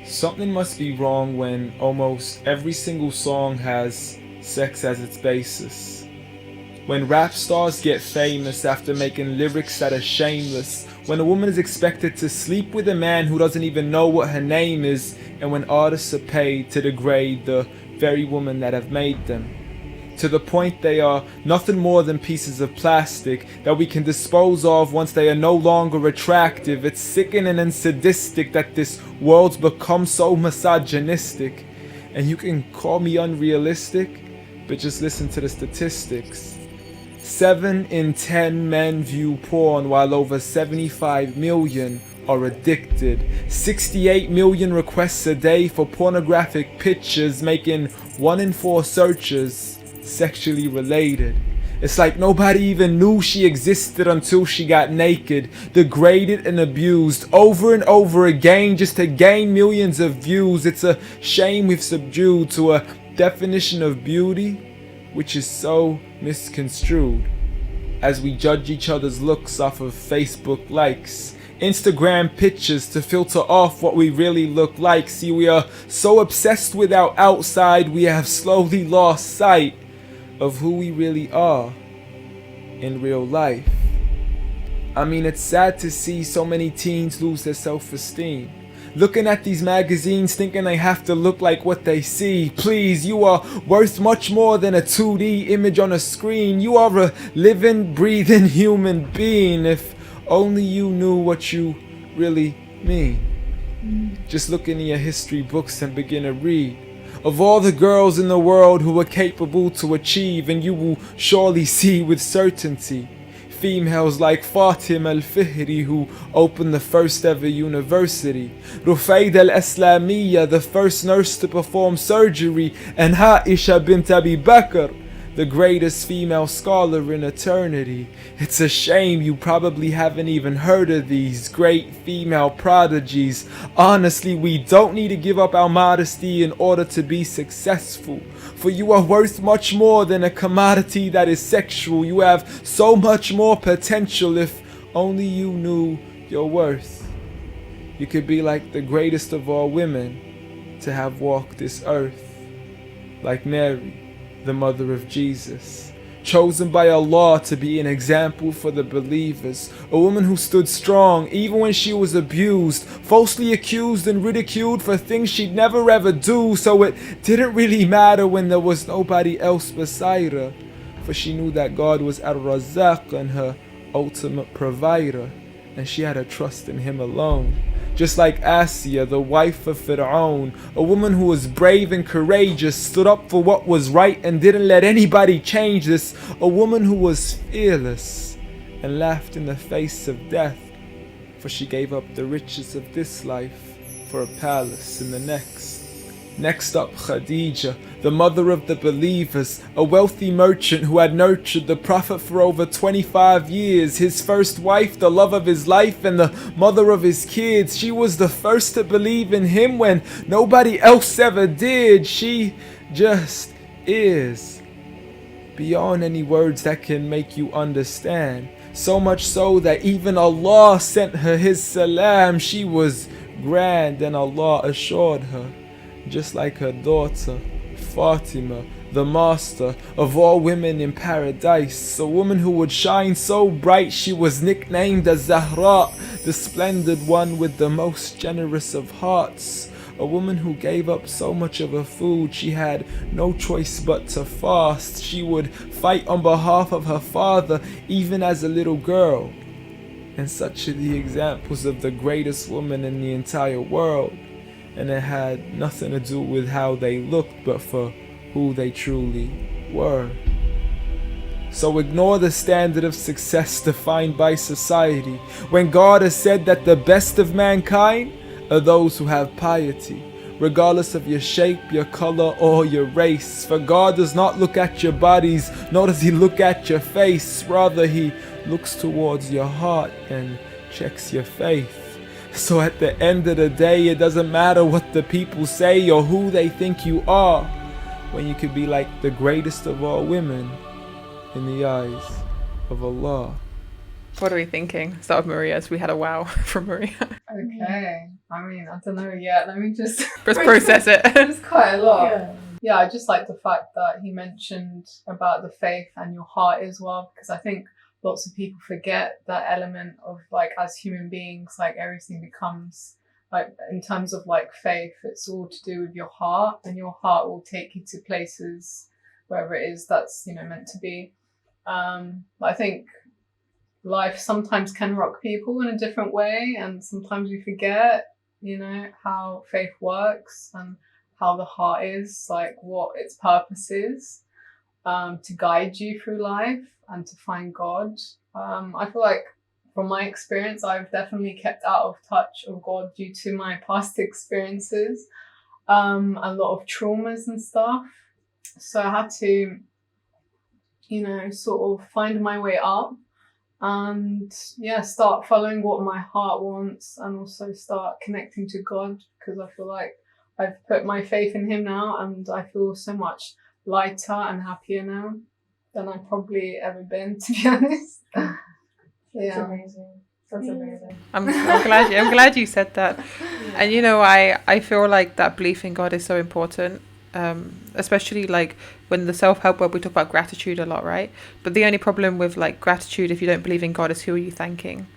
something must be wrong when almost every single song has sex as its basis. When rap stars get famous after making lyrics that are shameless. When a woman is expected to sleep with a man who doesn't even know what her name is. And when artists are paid to degrade the very women that have made them. To the point they are nothing more than pieces of plastic that we can dispose of once they are no longer attractive. It's sickening and sadistic that this world's become so misogynistic. And you can call me unrealistic, but just listen to the statistics. 7 in 10 men view porn while over 75 million are addicted. 68 million requests a day for pornographic pictures, making 1 in 4 searches sexually related. It's like nobody even knew she existed until she got naked, degraded and abused over and over again just to gain millions of views. It's a shame we've subdued to a definition of beauty which is so misconstrued, as we judge each other's looks off of Facebook likes, Instagram pictures to filter off what we really look like. See, we are so obsessed with our outside, we have slowly lost sight of who we really are in real life. I mean, it's sad to see so many teens lose their self-esteem. Looking at these magazines thinking they have to look like what they see. Please, you are worth much more than a 2D image on a screen. You are a living, breathing human being. If only you knew what you really mean. Just look into your history books and begin to read of all the girls in the world who were capable to achieve, and you will surely see with certainty females like Fatima al-Fihri, who opened the first ever university, Rufaida al-Islamiyya, the first nurse to perform surgery, and Aisha bint Abi Bakr, the greatest female scholar in eternity. It's a shame you probably haven't even heard of these great female prodigies. Honestly, we don't need to give up our modesty in order to be successful. For you are worth much more than a commodity that is sexual. You have so much more potential if only you knew your worth. You could be like the greatest of all women to have walked this earth, like Mary, the mother of Jesus, chosen by Allah to be an example for the believers, a woman who stood strong even when she was abused, falsely accused and ridiculed for things she'd never ever do, so it didn't really matter when there was nobody else beside her, for she knew that God was Ar-Razzaq and her ultimate provider, and she had a trust in Him alone. Just like Asiya, the wife of Fir'aun, a woman who was brave and courageous, stood up for what was right and didn't let anybody change this, a woman who was fearless and laughed in the face of death, for she gave up the riches of this life for a palace in the next. Next up, Khadija, the mother of the believers, a wealthy merchant who had nurtured the Prophet for over 25 years, his first wife, the love of his life and the mother of his kids. She was the first to believe in him when nobody else ever did. She just is, beyond any words that can make you understand. So much so that even Allah sent her His salam. She was grand and Allah assured her, just like her daughter, Fatima, the master of all women in paradise, a woman who would shine so bright she was nicknamed as Zahra, the splendid one with the most generous of hearts, a woman who gave up so much of her food she had no choice but to fast. She would fight on behalf of her father even as a little girl. And such are the examples of the greatest woman in the entire world. And it had nothing to do with how they looked, but for who they truly were. So ignore the standard of success defined by society, when God has said that the best of mankind are those who have piety, regardless of your shape, your color, or your race. For God does not look at your bodies, nor does He look at your face. Rather, He looks towards your heart and checks your faith. So at the end of the day, it doesn't matter what the people say or who they think you are, when you could be like the greatest of all women in the eyes of Allah. What are we thinking? Start with Maria, as we had a wow from Maria. Okay. I mean, I don't know yet. Let me just process it. It's quite a lot. Yeah, I just like the fact that he mentioned about the faith and your heart as well, because I think lots of people forget that element of like, as human beings, like everything becomes like, in terms of like faith, it's all to do with your heart, and your heart will take you to places wherever it is that's, you know, meant to be. I think life sometimes can rock people in a different way, and sometimes we forget, you know, how faith works and how the heart is, like what its purpose is, to guide you through life and to find God. I feel like from my experience, I've definitely kept out of touch of God due to my past experiences, a lot of traumas and stuff. So I had to, you know, sort of find my way up and start following what my heart wants, and also start connecting to God, because I feel like I've put my faith in him now, and I feel so much lighter and happier now than I've probably ever been, to be honest. That's amazing. That's amazing. I'm glad you said that. And you know, I feel like that belief in God is so important. Especially like when the self-help world, we talk about gratitude a lot, right? But the only problem with like gratitude, if you don't believe in God, is who are you thanking?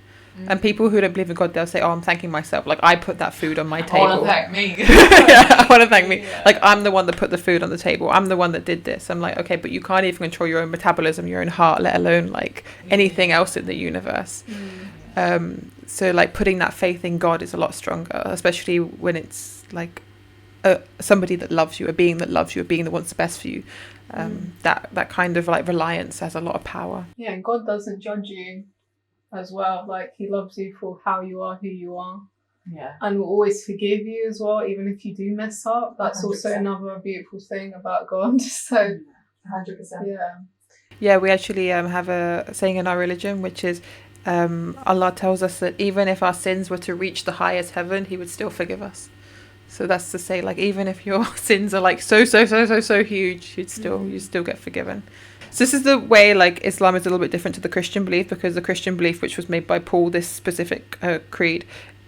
And people who don't believe in God, they'll say, oh, I'm thanking myself. Like, I put that food on my table. I want to thank me. I want to thank me. Yeah. Like, I'm the one that put the food on the table. I'm the one that did this. I'm like, okay, but you can't even control your own metabolism, your own heart, let alone like anything else in the universe. So like putting that faith in God is a lot stronger, especially when it's like somebody that loves you, a being that loves you, a being that wants the best for you. That kind of like reliance has a lot of power. Yeah, and God doesn't judge you as well. Like, he loves you for how you are, who you are. Yeah. And will always forgive you as well, even if you do mess up. That's 100%. Also another beautiful thing about God. So 100%. Yeah, we actually have a saying in our religion, which is Allah tells us that even if our sins were to reach the highest heaven, he would still forgive us. So that's to say, like, even if your sins are like so huge, you still get forgiven. So this is the way like Islam is a little bit different to the Christian belief, because the Christian belief, which was made by Paul, this specific creed,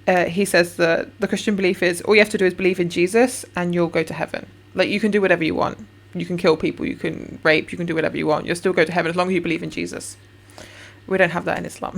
he says that the Christian belief is all you have to do is believe in Jesus and you'll go to heaven. Like, you can do whatever you want. You can kill people, you can rape, you can do whatever you want. You'll still go to heaven as long as you believe in Jesus. We don't have that in Islam.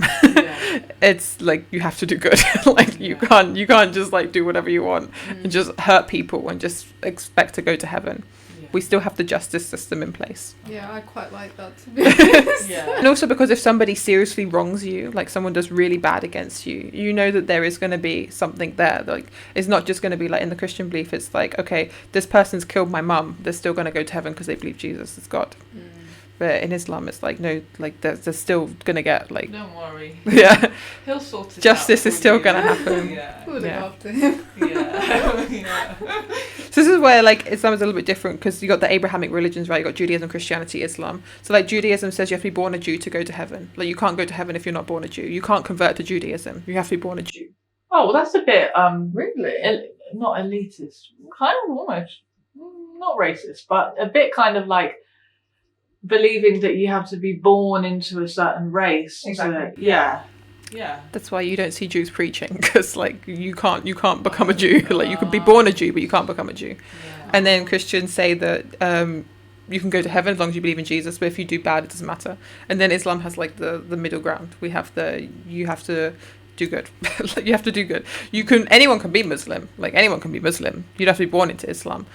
It's like you have to do good. Like you can't just like do whatever you want and just hurt people and just expect to go to heaven. We still have the justice system in place. Yeah, I quite like that, to be honest. And also because if somebody seriously wrongs you, like someone does really bad against you, you know that there is going to be something there. Like, it's not just going to be like in the Christian belief, it's like, okay, this person's killed my mum, they're still going to go to heaven because they believe Jesus is God. But in Islam, it's like, no, like they're still going to get like... Don't worry. Yeah. He'll sort it out. Justice is still going to happen. We'll look after him. So this is where like Islam is a little bit different, because you got the Abrahamic religions, right? You got Judaism, Christianity, Islam. So like Judaism says you have to be born a Jew to go to heaven. Like, you can't go to heaven if you're not born a Jew. You can't convert to Judaism. You have to be born a Jew. Oh, well, that's a bit really not elitist, kind of almost not racist, but a bit kind of like believing that you have to be born into a certain race. Exactly. Yeah. That's why you don't see Jews preaching, because like you can't become a Jew. Like, you could be born a Jew, but you can't become a Jew. And then Christians say that you can go to heaven as long as you believe in Jesus, but if you do bad, it doesn't matter. And then Islam has like the middle ground. You have to do good. Like, you have to do good. Anyone can be Muslim. Like, anyone can be Muslim. You'd have to be born into Islam.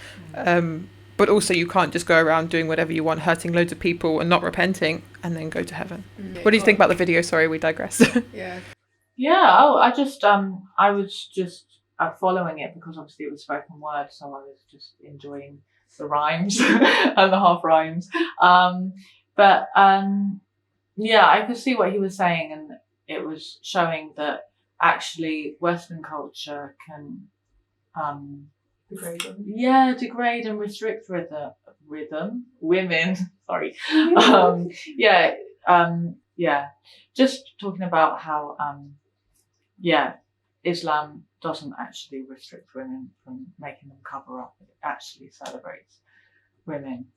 But also you can't just go around doing whatever you want, hurting loads of people and not repenting, and then go to heaven. What do you think about the video? Sorry, we digress. I was just following it because obviously it was spoken word, so I was just enjoying the rhymes and the half rhymes. I could see what he was saying, and it was showing that actually Western culture can degrade and restrict women. Sorry. Just talking about how Islam doesn't actually restrict women from making them cover up. It actually celebrates women,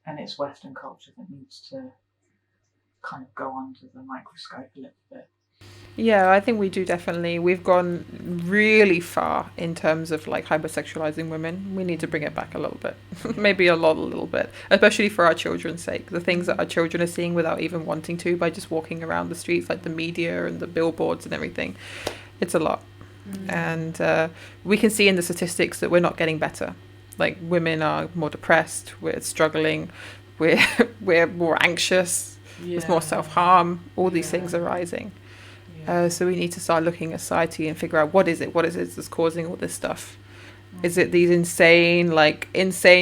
and it's Western culture that needs to kind of go under the microscope a little bit. Yeah, I think we do definitely. We've gone really far in terms of like hypersexualizing women. We need to bring it back a little bit, maybe a little bit, especially for our children's sake. The things that our children are seeing without even wanting to by just walking around the streets, like the media and the billboards and everything. It's a lot. And we can see in the statistics that we're not getting better. Like women are more depressed, we're struggling, we're more anxious, there's more self-harm, all these things are rising. So we need to start looking at society and figure out what is it that's causing all this stuff. Is it these insane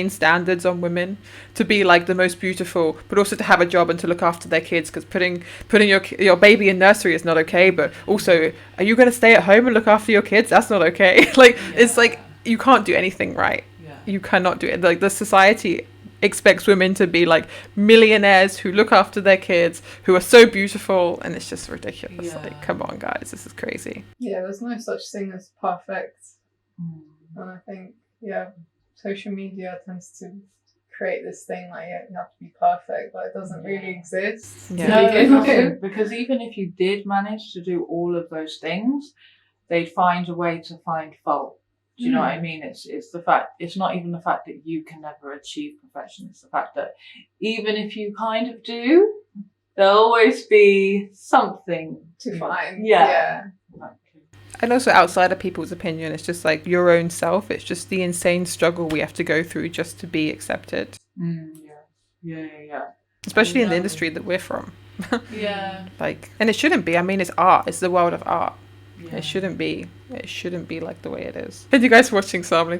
standards on women to be like the most beautiful, but also to have a job and to look after their kids? Because putting your baby in nursery is not okay, but also, are you going to stay at home and look after your kids? That's not okay. It's like you can't do anything right. You cannot do it. Like the society expects women to be like millionaires who look after their kids, who are so beautiful, and it's just ridiculous. Like, come on, guys, this is crazy. Yeah, there's no such thing as perfect. And I think, social media tends to create this thing like, you have to be perfect, but it doesn't really exist. Because even if you did manage to do all of those things, they'd find a way to find fault. Do you know what I mean? It's the fact, it's not even the fact that you can never achieve perfection. It's the fact that even if you kind of do, there'll always be something to find. And also outside of people's opinion, it's just like your own self. It's just the insane struggle we have to go through just to be accepted. Especially in the industry that we're from. And it shouldn't be. I mean, it's art. It's the world of art. It shouldn't be like the way it is. Are you guys watching Assalamu